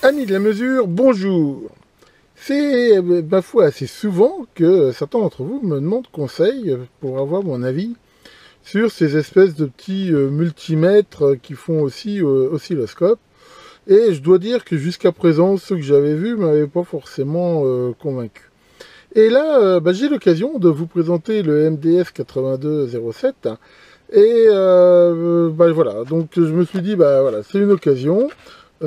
Amis de la mesure, bonjour. C'est ma foi assez souvent que certains d'entre vous me demandent conseil pour avoir mon avis sur ces espèces de petits multimètres qui font aussi oscilloscope. Et je dois dire que jusqu'à présent, ceux que j'avais vus ne m'avaient pas forcément convaincu. Et là, j'ai l'occasion de vous présenter le MDS 8207. Et voilà, donc je me suis dit, voilà, c'est une occasion.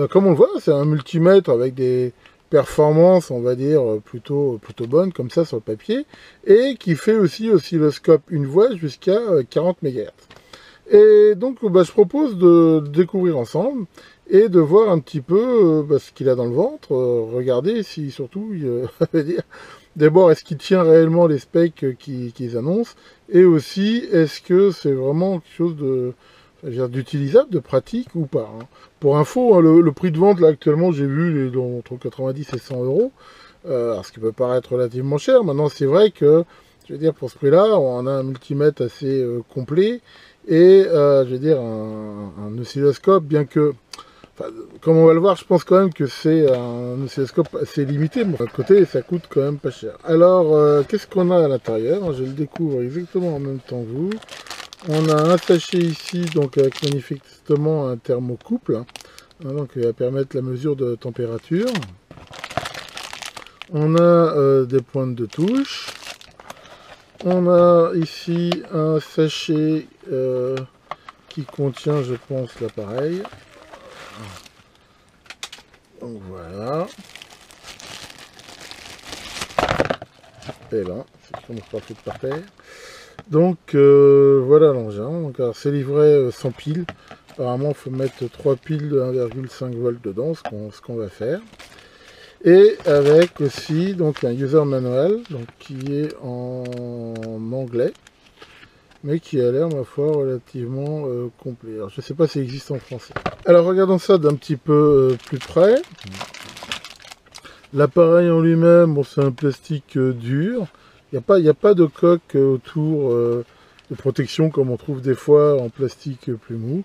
Comme on le voit, c'est un multimètre avec des performances, on va dire, plutôt bonnes, comme ça sur le papier, et qui fait aussi oscilloscope une voix jusqu'à 40 MHz. Et donc, je propose de découvrir ensemble et de voir un petit peu ce qu'il a dans le ventre, regarder si surtout, veut dire, d'abord, est-ce qu'il tient réellement les specs qu'ils annoncent, et aussi, est-ce que c'est vraiment quelque chose de d'utilisable, de pratique ou pas, hein. Pour info, hein, le prix de vente, là, actuellement, j'ai vu, il est entre 90 et 100 euros, alors ce qui peut paraître relativement cher. Maintenant, c'est vrai que, je veux dire, pour ce prix-là, on a un multimètre assez complet, et, je veux dire, un oscilloscope, bien que, enfin, comme on va le voir, je pense quand même que c'est un oscilloscope assez limité. Bon, d'un côté, ça coûte quand même pas cher. Alors, qu'est-ce qu'on a à l'intérieur? Je le découvre exactement en même temps que vous. On a un sachet ici, donc avec manifestement un thermocouple, hein, donc qui va permettre la mesure de température. On a des pointes de touche. On a ici un sachet qui contient, je pense, l'appareil. Donc voilà. Et là, c'est comme pas fait par terre. Donc voilà l'engin. Donc c'est livré sans pile. Apparemment, il faut mettre 3 piles de 1,5 volts dedans, ce qu'on va faire. Et avec aussi donc un user manual, donc qui est en anglais, mais qui a l'air, ma foi, relativement complet. Alors, je ne sais pas s'il existe en français. Alors regardons ça d'un petit peu plus près. L'appareil en lui-même, bon, c'est un plastique dur. Il n'y a pas de coque autour de protection comme on trouve des fois en plastique plus mou.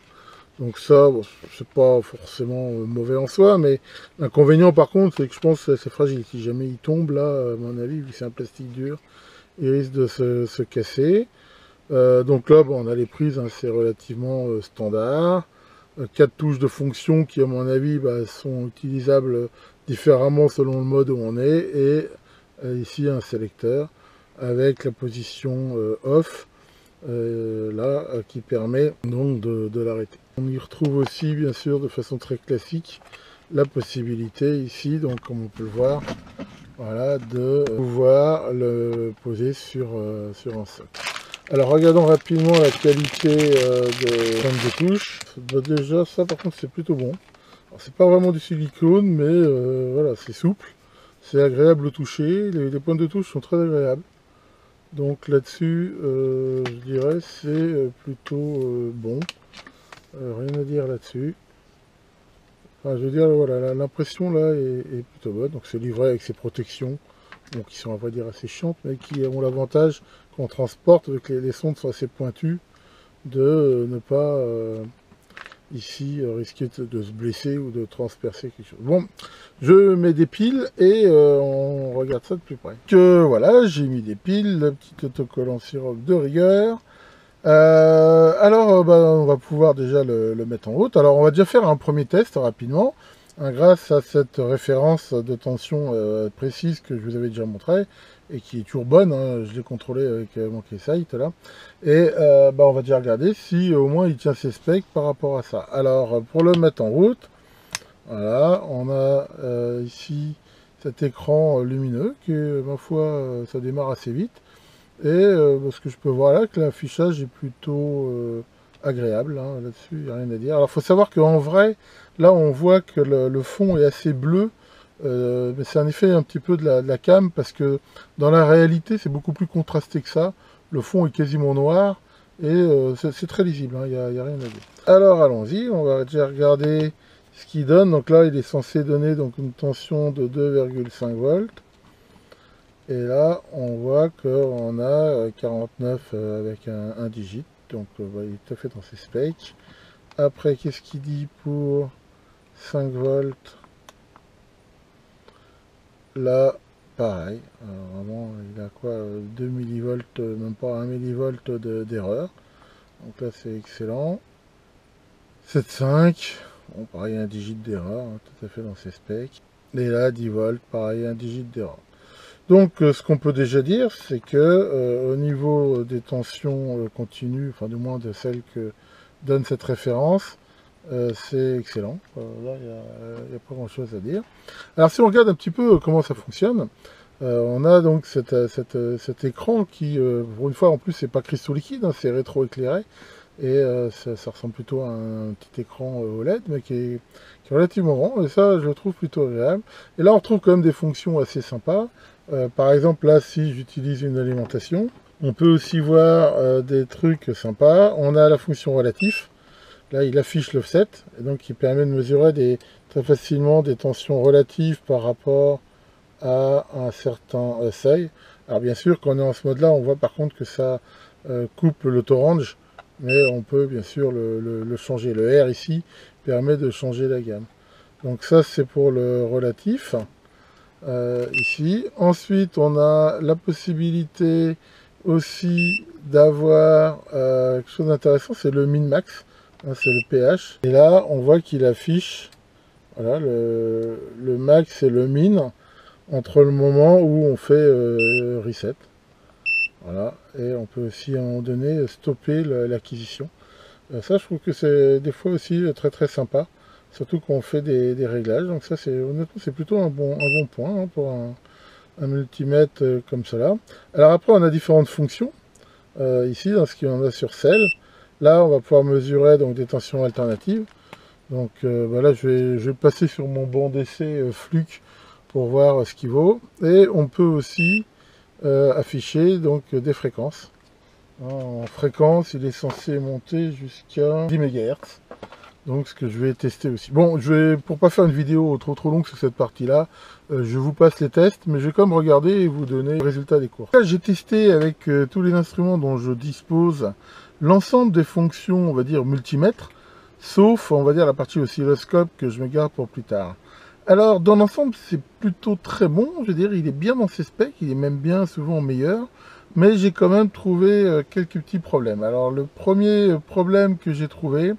Donc ça, bon, c'est pas forcément mauvais en soi, mais l'inconvénient par contre, c'est que je pense que c'est assez fragile. Si jamais il tombe, là, à mon avis, vu que c'est un plastique dur, il risque de se casser. Donc là, bon, on a les prises, hein, c'est relativement standard. 4 touches de fonction qui, à mon avis, sont utilisables différemment selon le mode où on est. Et ici, un sélecteur avec la position off, qui permet donc de l'arrêter. On y retrouve aussi, bien sûr, de façon très classique, la possibilité ici, donc comme on peut le voir, voilà, de pouvoir le poser sur un socle. Alors regardons rapidement la qualité de pointe de touche. Déjà ça par contre c'est plutôt bon. C'est pas vraiment du silicone, mais voilà, c'est souple, c'est agréable au toucher, les pointes de touche sont très agréables. Donc là-dessus, je dirais c'est plutôt bon. Rien à dire là-dessus. Enfin, je veux dire, voilà, l'impression là est plutôt bonne. Donc c'est livré avec ses protections, bon, qui sont à vrai dire assez chiantes, mais qui ont l'avantage qu'on transporte, vu que les sondes sont assez pointues, de ne pas ici risquer de se blesser ou de transpercer quelque chose. Bon, je mets des piles et on regarde ça de plus près. Que voilà, j'ai mis des piles, le petit autocollant sirop de rigueur. Alors, on va pouvoir déjà le mettre en route. Alors, on va déjà faire un premier test rapidement, hein, grâce à cette référence de tension précise que je vous avais déjà montré et qui est toujours bonne, hein. Je l'ai contrôlé avec mon Keysight là. Et on va déjà regarder si au moins il tient ses specs par rapport à ça. Alors, pour le mettre en route, voilà, on a ici cet écran lumineux qui, ma foi, ça démarre assez vite. Et ce que je peux voir là, que l'affichage est plutôt agréable, hein, là-dessus, il n'y a rien à dire. Alors il faut savoir qu'en vrai, là on voit que le fond est assez bleu, mais c'est un effet un petit peu de la cam, parce que dans la réalité c'est beaucoup plus contrasté que ça. Le fond est quasiment noir, et c'est très lisible, hein, il n'y a rien à dire. Alors allons-y, on va déjà regarder ce qu'il donne. Donc là il est censé donner donc une tension de 2,5 volts. Et là, on voit qu'on a 49 avec un digit, donc il est tout à fait dans ses specs. Après, qu'est-ce qu'il dit pour 5 volts? là, pareil. Vraiment, il a quoi 2 millivolts, même pas 1 millivolt d'erreur. Donc là, c'est excellent. 7,5. Bon, pareil, un digit d'erreur, hein, tout à fait dans ses specs. Et là, 10 volts, pareil, un digit d'erreur. Donc, ce qu'on peut déjà dire, c'est que au niveau des tensions continues, enfin du moins de celles que donne cette référence, c'est excellent. Là, il n'y a pas grand-chose à dire. Alors, si on regarde un petit peu comment ça fonctionne, on a donc cet écran qui, pour une fois, en plus, c'est pas cristaux liquide, hein, c'est rétro-éclairé. Et ça ressemble plutôt à un petit écran OLED, mais qui est relativement grand, et ça, je le trouve plutôt agréable. Et là, on retrouve quand même des fonctions assez sympas. Par exemple, là, si j'utilise une alimentation, on peut aussi voir des trucs sympas. On a la fonction relatif. Là, il affiche l'offset, et donc il permet de mesurer très facilement des tensions relatives par rapport à un certain seuil. Alors bien sûr, quand on est en ce mode-là, on voit par contre que ça coupe l'auto-range, mais on peut bien sûr le changer. Le R ici permet de changer la gamme. Donc ça, c'est pour le relatif, ici. Ensuite, on a la possibilité aussi d'avoir quelque chose d'intéressant, c'est le min-max, hein, c'est le pH. Et là, on voit qu'il affiche voilà, le max et le min entre le moment où on fait reset. Voilà, et on peut aussi à un moment donné stopper l'acquisition. Ça, je trouve que c'est des fois aussi très très sympa, surtout quand on fait des réglages. Donc ça, honnêtement, c'est plutôt un bon point hein, pour un multimètre comme cela. Alors après, on a différentes fonctions. Ici, dans ce qu'on a sur Cell, là, on va pouvoir mesurer donc des tensions alternatives. Donc là, je vais passer sur mon banc d'essai Fluke pour voir ce qu'il vaut. Et on peut aussi afficher donc des fréquences. En fréquence, il est censé monter jusqu'à 10 MHz. Donc ce que je vais tester aussi. Bon, pour pas faire une vidéo trop longue sur cette partie-là, je vous passe les tests, mais je vais quand même regarder et vous donner le résultat des cours. Là, j'ai testé avec tous les instruments dont je dispose l'ensemble des fonctions, on va dire, multimètres, sauf, on va dire, la partie oscilloscope que je me garde pour plus tard. Alors, dans l'ensemble, c'est plutôt très bon. Je veux dire, il est bien dans ses specs, il est même bien souvent meilleur. Mais j'ai quand même trouvé quelques petits problèmes. Alors, le premier problème que j'ai trouvé,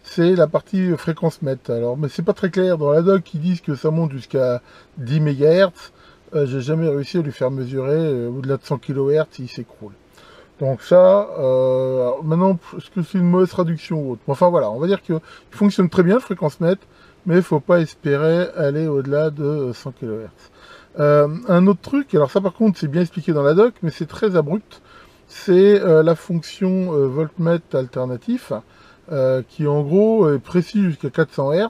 c'est la partie fréquence mètre. Alors, mais c'est pas très clair. Dans la doc, ils disent que ça monte jusqu'à 10 MHz. J'ai jamais réussi à lui faire mesurer au-delà de 100 kHz, il s'écroule. Donc ça, maintenant, est-ce que c'est une mauvaise traduction ou autre? Enfin voilà, on va dire qu'il fonctionne très bien, le fréquence mètre, mais il ne faut pas espérer aller au-delà de 100 kHz. Un autre truc, alors ça par contre c'est bien expliqué dans la doc, mais c'est très abrupt, c'est la fonction voltmètre alternatif, qui en gros est précis jusqu'à 400 Hz,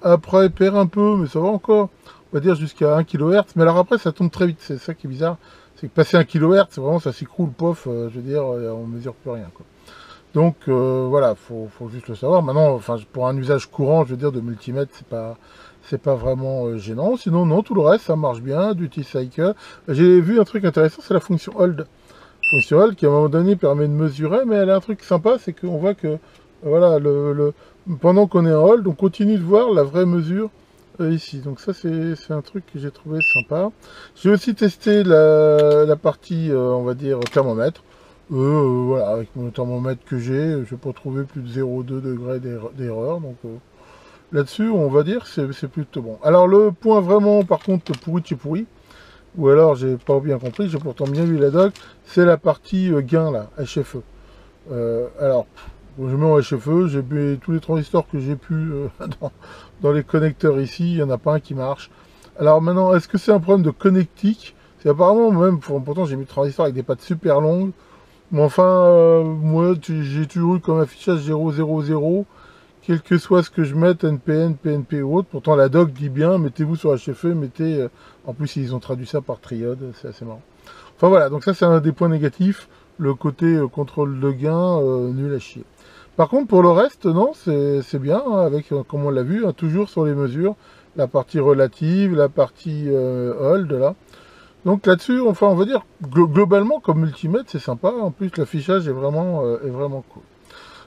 après perd un peu, mais ça va encore, on va dire jusqu'à 1 kHz, mais alors après ça tombe très vite, c'est ça qui est bizarre, c'est que passer 1 kHz, vraiment ça s'écroule, pof, je veux dire, on mesure plus rien, quoi. Donc voilà, faut juste le savoir. Maintenant, enfin, pour un usage courant, je veux dire, de multimètre, c'est pas vraiment gênant. Sinon, non, tout le reste, ça marche bien. Duty Cycle. J'ai vu un truc intéressant, c'est la fonction Hold. Fonction Hold qui, à un moment donné, permet de mesurer, mais elle a un truc sympa, c'est qu'on voit que, voilà, pendant qu'on est en Hold, on continue de voir la vraie mesure ici. Donc ça, c'est un truc que j'ai trouvé sympa. J'ai aussi testé la partie, on va dire, thermomètre. Voilà, avec mon thermomètre que j'ai, je n'ai pas trouvé plus de 0,2 degrés d'erreur. Donc là-dessus, on va dire que c'est plutôt bon. Alors le point vraiment, par contre, pourri de chez pourri, ou alors j'ai pas bien compris, j'ai pourtant bien lu la doc, c'est la partie gain là, HFE. Alors, je mets en HFE, j'ai mis tous les transistors que j'ai pu dans les connecteurs ici, il n'y en a pas un qui marche. Alors maintenant, est-ce que c'est un problème de connectique? C'est apparemment même, pourtant j'ai mis des transistors avec des pattes super longues. Mais enfin, moi, j'ai toujours eu comme affichage 000, quel que soit ce que je mette, NPN, PNP ou autre. Pourtant, la doc dit bien, mettez-vous sur HFE, mettez... en plus, ils ont traduit ça par triode, c'est assez marrant. Enfin voilà, donc ça, c'est un des points négatifs. Le côté contrôle de gain, nul à chier. Par contre, pour le reste, non, c'est bien, hein, avec, comme on l'a vu, hein, toujours sur les mesures, la partie relative, la partie hold, là. Donc là-dessus, enfin, on va dire, globalement, comme multimètre, c'est sympa. En plus, l'affichage est vraiment cool.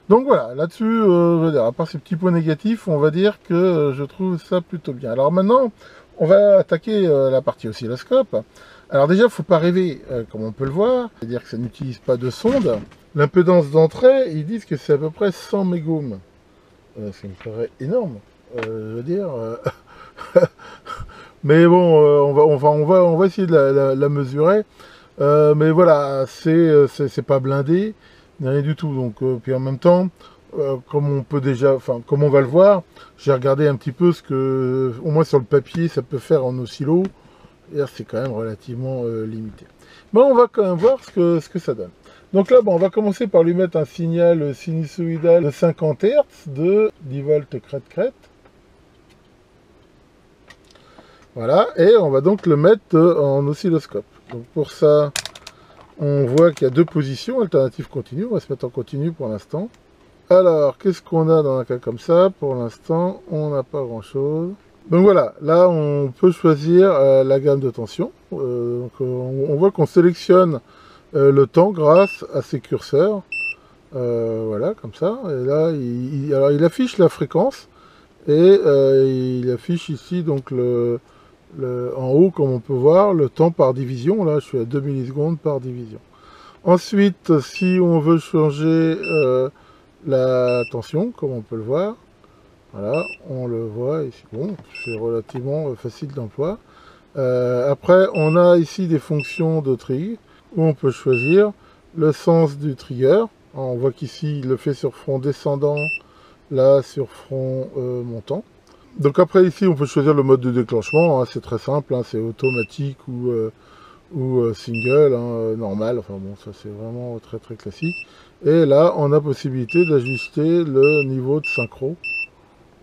Donc voilà, là-dessus, à part ces petits points négatifs, on va dire que je trouve ça plutôt bien. Alors maintenant, On va attaquer la partie oscilloscope. Alors déjà, il ne faut pas rêver, comme on peut le voir, c'est-à-dire que ça n'utilise pas de sonde. L'impédance d'entrée, ils disent que c'est à peu près 100 mégohms. Ce qui me paraît énorme, je veux dire. Mais bon, on va essayer de la mesurer. Mais voilà, c'est pas blindé, ni rien du tout. Donc, puis en même temps, comme on peut déjà, enfin, comme on va le voir, j'ai regardé un petit peu ce que, au moins sur le papier, ça peut faire en oscillo. Et c'est quand même relativement limité. Mais on va quand même voir ce que ça donne. Donc là, bon, on va commencer par lui mettre un signal sinusoïdal de 50 Hz de 10 volts crête-crête. Voilà, et on va donc le mettre en oscilloscope. Donc pour ça, on voit qu'il y a deux positions, alternative continue. On va se mettre en continu pour l'instant. Alors, qu'est-ce qu'on a dans un cas comme ça? Pour l'instant, on n'a pas grand-chose. Donc voilà, là on peut choisir la gamme de tension. On voit qu'on sélectionne le temps grâce à ces curseurs. Voilà, comme ça. Et là, alors, il affiche la fréquence et il affiche ici donc en haut, comme on peut voir, le temps par division. Là, je suis à 2 millisecondes par division. Ensuite, si on veut changer la tension, comme on peut le voir, voilà, on le voit ici. Bon, c'est relativement facile d'emploi. Après, on a ici des fonctions de trig, où on peut choisir le sens du trigger. On voit qu'ici, il le fait sur front descendant, là sur front montant. Donc après, ici, on peut choisir le mode de déclenchement. Hein, c'est très simple, hein, c'est automatique ou single, hein, normal. Enfin bon, ça c'est vraiment très très classique. Et là, on a possibilité d'ajuster le niveau de synchro.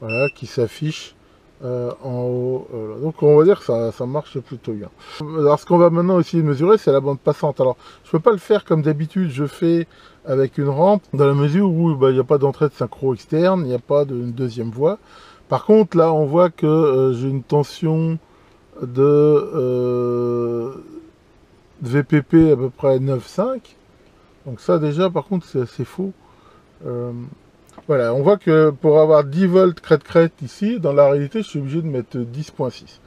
Voilà, qui s'affiche en haut. Donc on va dire que ça marche plutôt bien. Alors ce qu'on va maintenant essayer de mesurer, c'est la bande passante. Alors je ne peux pas le faire comme d'habitude, je fais avec une rampe, dans la mesure où il n'y a pas d'entrée de synchro externe, il n'y a pas de deuxième voie. Par contre là on voit que j'ai une tension de VPP à peu près 9,5. Donc ça déjà par contre c'est assez faux. Voilà, on voit que pour avoir 10 volts crête-crête ici, dans la réalité, je suis obligé de mettre 10,6.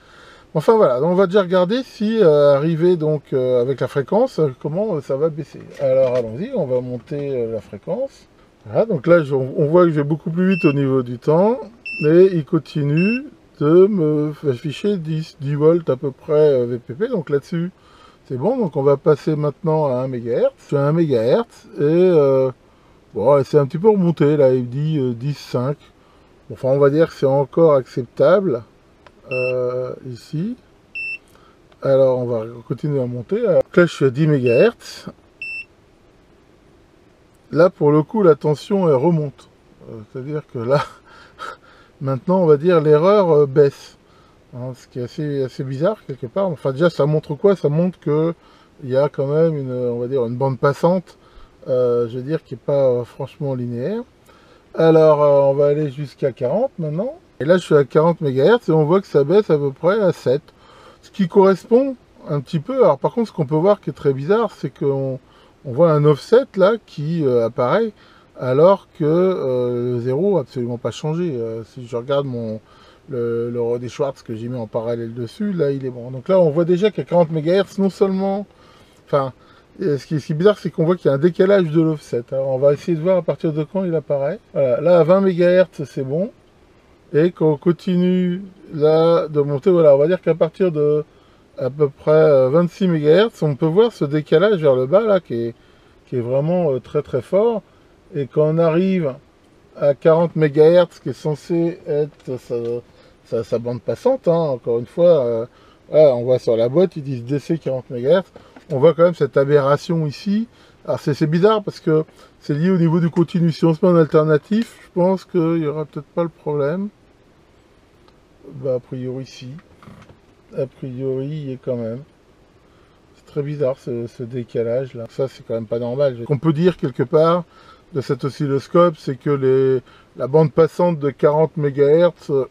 Enfin voilà, donc on va déjà regarder si arrivé donc avec la fréquence, comment ça va baisser. Alors allons-y, on va monter la fréquence. Voilà, donc là on voit que je vais beaucoup plus vite au niveau du temps, et il continue de me afficher 10 volts à peu près VPP, donc là-dessus c'est bon. Donc on va passer maintenant à 1 MHz. Je suis à 1 MHz et bon, c'est un petit peu remonté, là, il dit 10,5. Enfin, on va dire que c'est encore acceptable, ici. Alors, on va continuer à monter. Alors, là, je suis à 10 MHz. Là, pour le coup, la tension, elle remonte. C'est-à-dire que là, maintenant, on va dire, l'erreur baisse. Hein, ce qui est assez bizarre, quelque part. Enfin, déjà, ça montre quoi? Ça montre qu'il y a quand même on va dire, une bande passante, je veux dire, qui n'est pas franchement linéaire. Alors, on va aller jusqu'à 40 maintenant. Et là, je suis à 40 MHz et on voit que ça baisse à peu près à 7. Ce qui correspond un petit peu. Alors, par contre, ce qu'on peut voir qui est très bizarre, c'est qu'on voit un offset là qui apparaît alors que le 0 n'a absolument pas changé. Si je regarde le Rodé Schwartz que j'ai mis en parallèle dessus, là, il est bon. Donc là, on voit déjà qu'à 40 MHz, non seulement... Enfin, ce qui est bizarre, c'est qu'on voit qu'il y a un décalage de l'offset. Alors, on va essayer de voir à partir de quand il apparaît. Voilà, là, à 20 MHz, c'est bon. Et quand on continue là de monter, voilà, on va dire qu'à partir de à peu près 26 MHz, on peut voir ce décalage vers le bas, là, qui est vraiment très très fort. Et quand on arrive à 40 MHz, qui est censé être sa bande passante, hein, encore une fois, voilà, on voit sur la boîte, ils disent DC 40 MHz. On voit quand même cette aberration ici. Alors c'est bizarre parce que c'est lié au niveau du continu. Si on se met en alternatif, je pense qu'il n'y aura peut-être pas le problème. Bah, a priori, si. A priori, il y est quand même. C'est très bizarre ce décalage là. Ça, c'est quand même pas normal. Ce qu'on peut dire quelque part de cet oscilloscope, c'est que la bande passante de 40 MHz,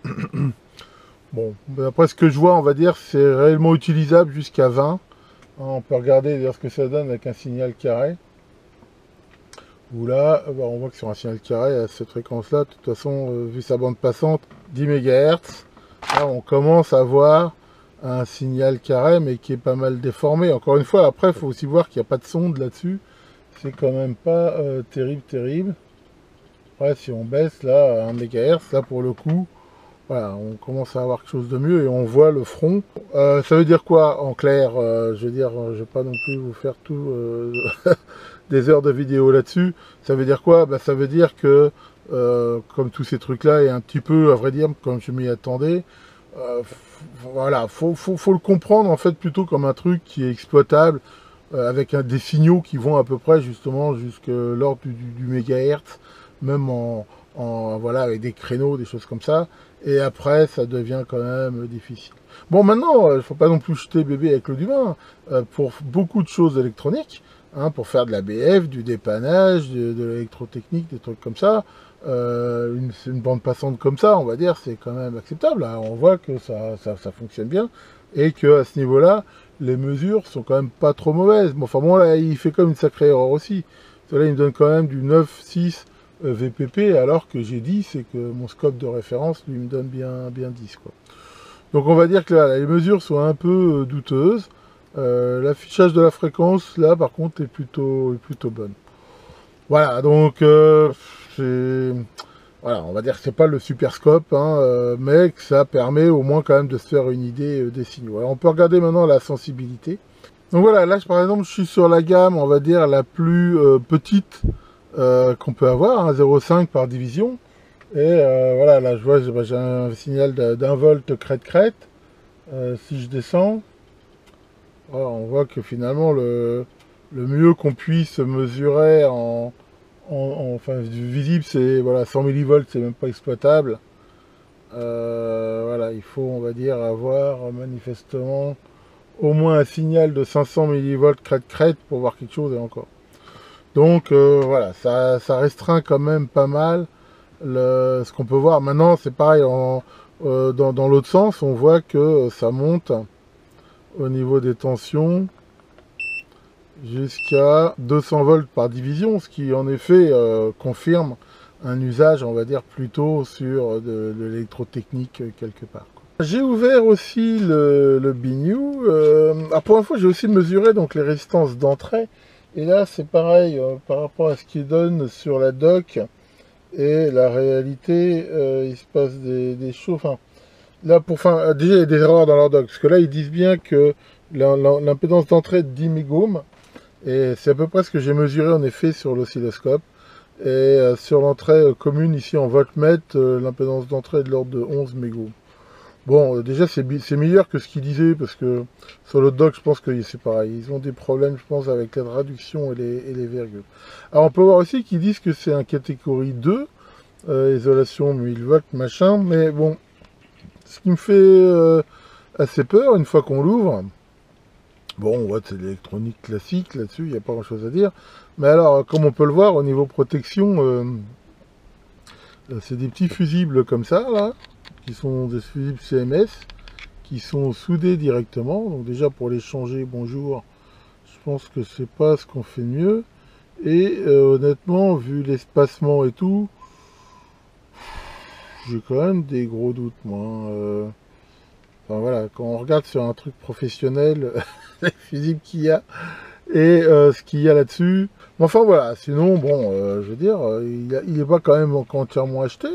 bon, d'après ce que je vois, on va dire, c'est réellement utilisable jusqu'à 20. On peut regarder d'ailleurs ce que ça donne avec un signal carré. Où là, bah, on voit que sur un signal carré, à cette fréquence-là, de toute façon, vu sa bande passante, 10 MHz, là, on commence à voir un signal carré, mais qui est pas mal déformé. Encore une fois, après, il faut aussi voir qu'il n'y a pas de sonde là-dessus. C'est quand même pas terrible. Après, si on baisse là à 1 MHz, là pour le coup, voilà, on commence à avoir quelque chose de mieux et on voit le front. Ça veut dire quoi en clair? Je veux dire, je vais pas non plus vous faire tout des heures de vidéo là-dessus. Ça veut dire quoi? Ça veut dire que, comme tous ces trucs-là, et un petit peu, à vrai dire, comme je m'y attendais, voilà, faut le comprendre en fait plutôt comme un truc qui est exploitable, avec des signaux qui vont à peu près justement jusque l'ordre du mégahertz, même voilà, avec des créneaux, des choses comme ça. Et après, ça devient quand même difficile. Bon, maintenant, il ne faut pas non plus jeter bébé avec l'eau du bain. Pour beaucoup de choses électroniques, hein, pour faire de la BF, du dépannage, de l'électrotechnique, des trucs comme ça, une bande passante comme ça, on va dire, c'est quand même acceptable. Hein. On voit que ça fonctionne bien et que à ce niveau-là, les mesures sont quand même pas trop mauvaises. Bon, enfin bon, là, il fait comme une sacrée erreur aussi. Là, il me donne quand même du 9,6 VPP, alors que j'ai dit, c'est que mon scope de référence lui me donne bien 10, quoi. Donc on va dire que là, les mesures sont un peu douteuses. L'affichage de la fréquence, là, par contre, est plutôt bonne. Voilà, donc voilà, on va dire que c'est pas le super scope, hein, mais que ça permet au moins quand même de se faire une idée des signaux. Alors on peut regarder maintenant la sensibilité. Donc voilà, là par exemple je suis sur la gamme, on va dire la plus petite qu'on peut avoir, hein, 0,5 par division. Et voilà, là je vois j'ai un signal d'1 volt crête. Si je descends, voilà, on voit que finalement le mieux qu'on puisse mesurer enfin du visible, c'est voilà 100 millivolts, c'est même pas exploitable. Voilà, il faut, on va dire, avoir manifestement au moins un signal de 500 millivolts crête pour voir quelque chose et encore. Donc voilà, ça restreint quand même pas mal ce qu'on peut voir. Maintenant, c'est pareil, dans l'autre sens, on voit que ça monte au niveau des tensions jusqu'à 200 volts par division, ce qui en effet confirme un usage, on va dire, plutôt sur de l'électrotechnique quelque part. J'ai ouvert aussi le Biniou. Pour info, j'ai aussi mesuré donc les résistances d'entrée. Et là, c'est pareil, par rapport à ce qu'il donne sur la dock et la réalité, il se passe des choses. Enfin, là, déjà, il y a des erreurs dans leur dock. Parce que là, ils disent bien que l'impédance d'entrée est de 10 mégohms. Et c'est à peu près ce que j'ai mesuré en effet sur l'oscilloscope. Et sur l'entrée commune, ici en voltmètre, l'impédance d'entrée est de l'ordre de 11 mégohms. Bon, déjà, c'est meilleur que ce qu'ils disaient, parce que sur le dock, je pense que c'est pareil. Ils ont des problèmes, je pense, avec la traduction et les virgules. Alors, on peut voir aussi qu'ils disent que c'est un catégorie 2, isolation 1000 volts, machin, mais bon, ce qui me fait assez peur, une fois qu'on l'ouvre, bon, on voit que c'est de l'électronique classique, là-dessus, il n'y a pas grand-chose à dire, mais alors, comme on peut le voir, au niveau protection, c'est des petits fusibles comme ça, là, qui sont des fusibles CMS, qui sont soudés directement. Donc déjà pour les changer, bonjour, je pense que c'est pas ce qu'on fait mieux. Et honnêtement, vu l'espacement et tout, j'ai quand même des gros doutes, moi. Enfin voilà, quand on regarde sur un truc professionnel, les fusibles qu'il y a, et ce qu'il y a là-dessus. Enfin voilà, sinon, bon, je veux dire, il est pas quand même entièrement acheté.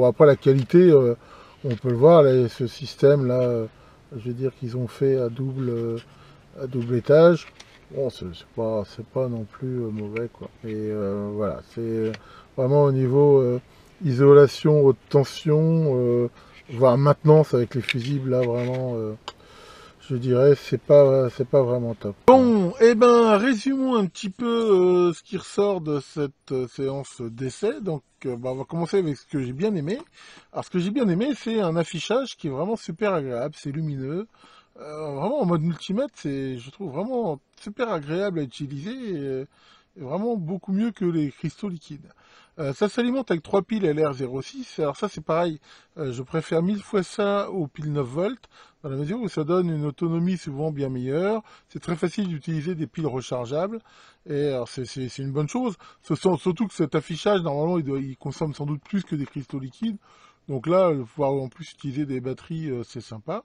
Après la qualité, on peut le voir, là, ce système-là, je veux dire qu'ils ont fait à double étage. Bon, c'est pas non plus mauvais, quoi. Et voilà, c'est vraiment au niveau isolation, haute tension, voire maintenance avec les fusibles, là, vraiment... je dirais, c'est pas vraiment top. Bon, et ben, résumons un petit peu ce qui ressort de cette séance d'essai. Donc, on va commencer avec ce que j'ai bien aimé. Alors, ce que j'ai bien aimé, c'est un affichage qui est vraiment super agréable, c'est lumineux. Vraiment, en mode multimètre, je trouve vraiment super agréable à utiliser et vraiment beaucoup mieux que les cristaux liquides. Ça s'alimente avec 3 piles LR06. Alors ça, c'est pareil, je préfère 1000 fois ça aux piles 9 volts, dans la mesure où ça donne une autonomie souvent bien meilleure. C'est très facile d'utiliser des piles rechargeables, et alors c'est une bonne chose. Surtout que cet affichage, normalement, il consomme sans doute plus que des cristaux liquides. Donc là, pouvoir en plus utiliser des batteries, c'est sympa.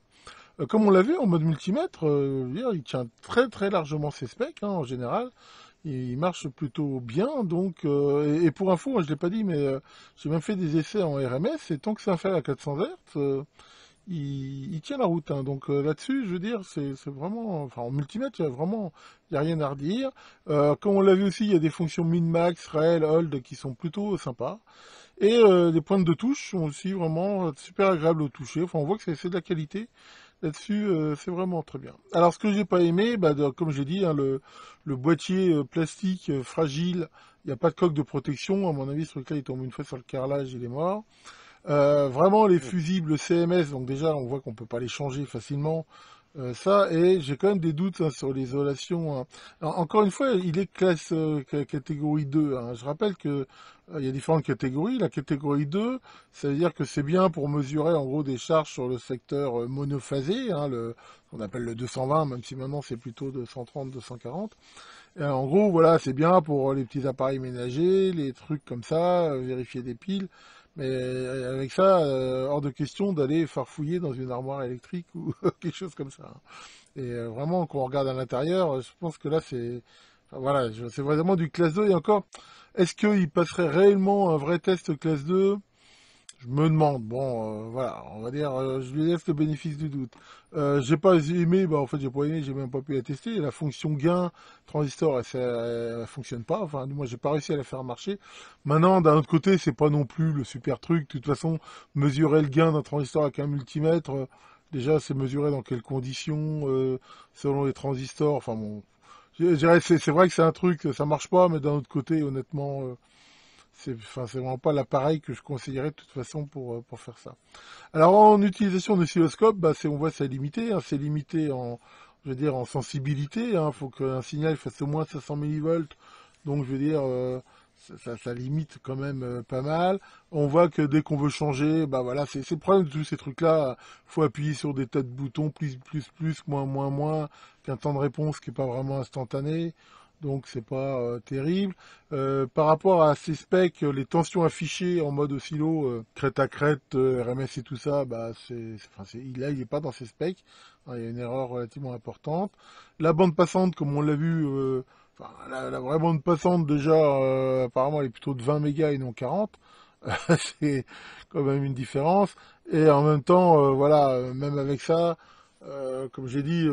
Comme on l'a vu en mode multimètre, il tient très très largement ses specs, hein, en général. Il marche plutôt bien, donc et pour info, moi, je l'ai pas dit, mais j'ai même fait des essais en RMS, et tant que c'est inférieur à 400 Hz, il tient la route, hein. Donc là-dessus, je veux dire, c'est vraiment, enfin en multimètre, il y a rien à redire. Comme on l'a vu aussi, il y a des fonctions min-max, rel, hold qui sont plutôt sympas. Et les pointes de touche sont aussi vraiment super agréables au toucher. Enfin, on voit que c'est de la qualité. Là-dessus, c'est vraiment très bien. Alors, ce que j'ai pas aimé, bah, comme j'ai dit, hein, le boîtier plastique fragile, il n'y a pas de coque de protection. À mon avis, ce truc-là, il tombe une fois sur le carrelage, il est mort. Vraiment, les fusibles CMS, donc déjà, on voit qu'on peut pas les changer facilement. Ça, et j'ai quand même des doutes, hein, sur l'isolation, hein. Encore une fois, il est classe catégorie 2, hein. Je rappelle que il y a différentes catégories. La catégorie 2, ça veut dire que c'est bien pour mesurer en gros des charges sur le secteur monophasé, hein, on appelle le 220, même si maintenant c'est plutôt 230, 240. Et en gros, voilà, c'est bien pour les petits appareils ménagers, les trucs comme ça, vérifier des piles. Mais avec ça, hors de question d'aller farfouiller dans une armoire électrique ou quelque chose comme ça, hein. Et vraiment, quand on regarde à l'intérieur, je pense que là, enfin, voilà, c'est vraiment du classe 2. Et encore, est-ce qu'il passerait réellement un vrai test classe 2? Je me demande, bon, voilà, on va dire, je lui laisse le bénéfice du doute. J'ai pas aimé, bah en fait j'ai pas aimé, j'ai même pas pu la tester. La fonction gain transistor, elle fonctionne pas. Enfin, moi j'ai pas réussi à la faire marcher. Maintenant, d'un autre côté, c'est pas non plus le super truc. De toute façon, mesurer le gain d'un transistor avec un multimètre, déjà c'est mesurer dans quelles conditions, selon les transistors. Enfin bon, je dirais c'est vrai que c'est un truc, ça marche pas, mais d'un autre côté, honnêtement. Enfin, c'est vraiment pas l'appareil que je conseillerais de toute façon pour faire ça. Alors en utilisation d'oscilloscope, bah, on voit c'est limité, hein, c'est limité en, je veux dire, en sensibilité, hein, faut qu'un signal fasse au moins 500 millivolts, donc je veux dire, ça limite quand même pas mal. On voit que dès qu'on veut changer, bah voilà, c'est le problème de tous ces trucs-là, faut appuyer sur des tas de boutons, plus, moins, moins, moins, qu'un temps de réponse qui est pas vraiment instantané. Donc c'est pas terrible. Par rapport à ces specs, les tensions affichées en mode oscillo, crête à crête, RMS et tout ça, bah là il est pas dans ces specs, hein, il y a une erreur relativement importante. La bande passante, comme on l'a vu, enfin la vraie bande passante déjà, apparemment elle est plutôt de 20 mégas et non 40. C'est quand même une différence. Et en même temps, voilà, même avec ça, comme j'ai dit,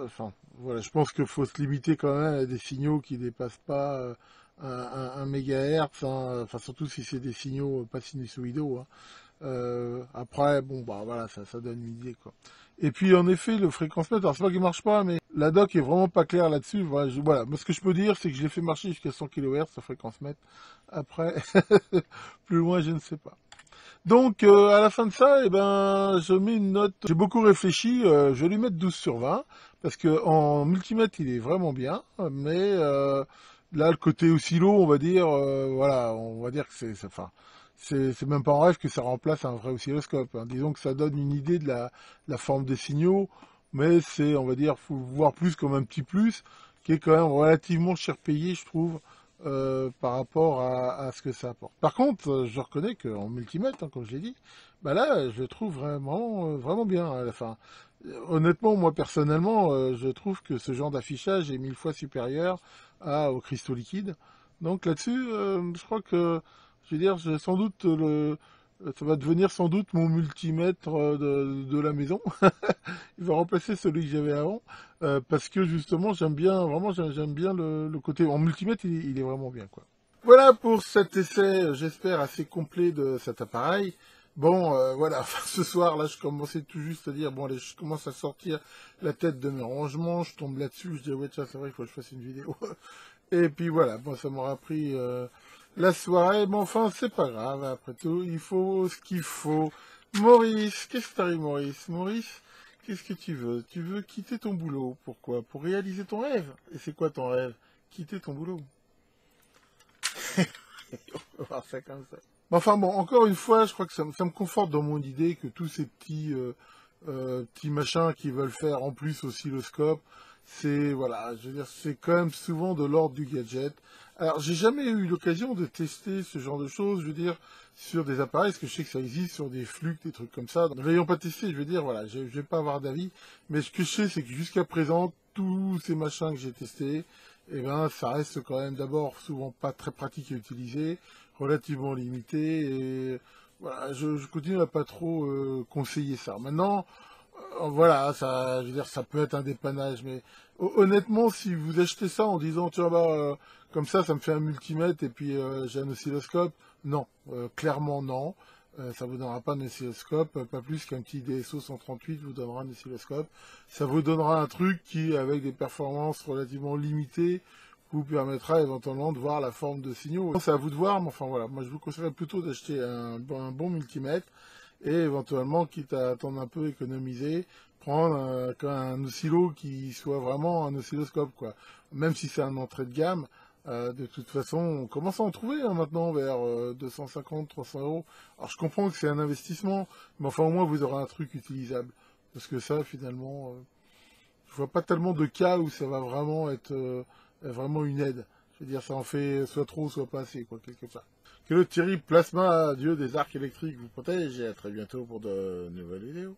enfin, voilà, je pense qu'il faut se limiter quand même à des signaux qui dépassent pas un mégahertz, hein, enfin surtout si c'est des signaux pas sinusoïdaux, hein. Après, bon, bah voilà, ça donne une idée, quoi. Et puis en effet, le fréquence mètre, alors c'est pas qu'il marche pas, mais la doc est vraiment pas claire là-dessus. Voilà, voilà. Moi, ce que je peux dire, c'est que je l'ai fait marcher jusqu'à 100 kHz, la fréquence mètre. Après, plus loin, je ne sais pas. Donc, à la fin de ça, eh ben, je mets une note. J'ai beaucoup réfléchi, je vais lui mettre 12 sur 20, parce que en multimètre, il est vraiment bien, mais là, le côté oscillo, on va dire, voilà, on va dire que enfin, c'est même pas en rêve que ça remplace un vrai oscilloscope, hein. Disons que ça donne une idée de la forme des signaux, mais c'est, on va dire, faut le voir plus comme un petit plus, qui est quand même relativement cher payé, je trouve, par rapport à ce que ça apporte. Par contre, je reconnais qu'en multimètre, hein, comme je l'ai dit, bah là, je le trouve vraiment, vraiment bien, hein. Enfin, honnêtement, moi personnellement, je trouve que ce genre d'affichage est 1000 fois supérieur aux cristaux liquides. Donc là-dessus, je crois que, je veux dire, sans doute ça va devenir sans doute mon multimètre de la maison. Il va remplacer celui que j'avais avant, parce que justement j'aime bien, vraiment j'aime bien le côté en multimètre, il est vraiment bien, quoi. Voilà pour cet essai, j'espère assez complet de cet appareil. Bon, voilà, enfin, ce soir là je commençais tout juste à dire, bon allez, je commence à sortir la tête de mes rangements, je tombe là-dessus, je dis ouais tiens c'est vrai il faut que je fasse une vidéo. Et puis voilà, bon ça m'aura pris la soirée, mais enfin c'est pas grave, après tout, il faut ce qu'il faut. Maurice, qu'est-ce que t'arrive Maurice? Maurice, qu'est-ce que tu veux? Tu veux quitter ton boulot, pourquoi? Pour réaliser ton rêve. Et c'est quoi ton rêve? Quitter ton boulot. On va voir ça comme ça. Mais enfin bon, encore une fois, je crois que ça me conforte dans mon idée que tous ces petits machins qui veulent faire en plus oscilloscope, c'est voilà, je veux dire, c'est quand même souvent de l'ordre du gadget. Alors, j'ai jamais eu l'occasion de tester ce genre de choses, je veux dire, sur des appareils, parce que je sais que ça existe sur des flux, des trucs comme ça. Ne l'ayant pas testé, je veux dire, voilà, je vais pas avoir d'avis, mais ce que je sais, c'est que jusqu'à présent, tous ces machins que j'ai testés, eh ben, ça reste quand même d'abord souvent pas très pratique à utiliser, relativement limité, et voilà, je continue à pas trop conseiller ça. Maintenant, voilà, ça, je veux dire, ça peut être un dépannage, mais honnêtement, si vous achetez ça en disant, tu vois, comme ça me fait un multimètre et puis j'ai un oscilloscope, non, clairement non. Ça vous donnera pas un oscilloscope, pas plus qu'un petit DSO 138 vous donnera un oscilloscope. Ça vous donnera un truc qui, avec des performances relativement limitées, vous permettra éventuellement de voir la forme de signaux. C'est à vous de voir, mais enfin voilà, moi je vous conseillerais plutôt d'acheter un bon multimètre et éventuellement, quitte à attendre un peu, économiser, prendre un oscillo qui soit vraiment un oscilloscope, quoi. Même si c'est un entrée de gamme, de toute façon, on commence à en trouver hein, maintenant vers 250, 300 euros. Alors je comprends que c'est un investissement, mais enfin au moins vous aurez un truc utilisable. Parce que ça, finalement, je vois pas tellement de cas où ça va vraiment être vraiment une aide. Je veux dire, ça en fait soit trop, soit pas assez, quoi, quelque part. Que le terrible plasma, dieu des arcs électriques, vous protège et à très bientôt pour de nouvelles vidéos.